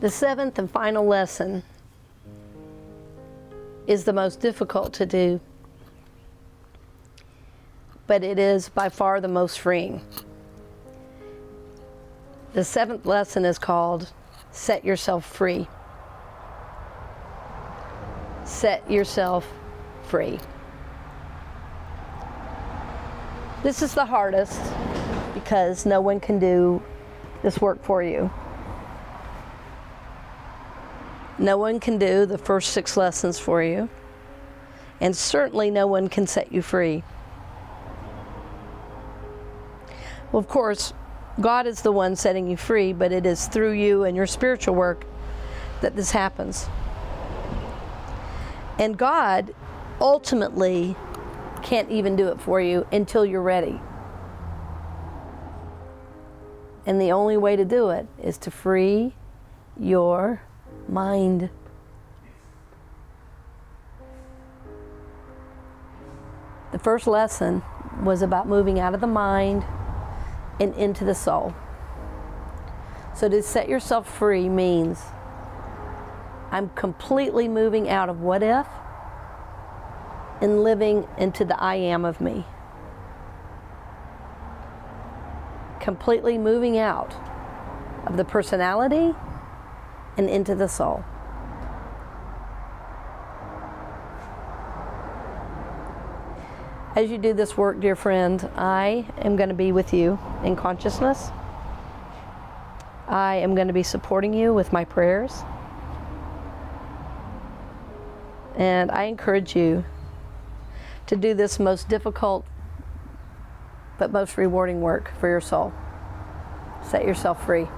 The seventh and final lesson is the most difficult to do, but it is by far the most freeing. The seventh lesson is called Set Yourself Free. Set yourself free. This is the hardest because no one can do this work for you. No one can do the first 6 lessons for you, and certainly no one can set you free. Well, of course, God is the one setting you free, but it is through you and your spiritual work that this happens. And God ultimately can't even do it for you until you're ready. And the only way to do it is to free your mind. The first lesson was about moving out of the mind and into the soul. So to set yourself free means I'm completely moving out of what if and living into the I am of me. Completely moving out of the personality and into the soul. As you do this work, dear friend, I am going to be with you in consciousness. I am going to be supporting you with my prayers. And I encourage you to do this most difficult but most rewarding work for your soul. Set yourself free.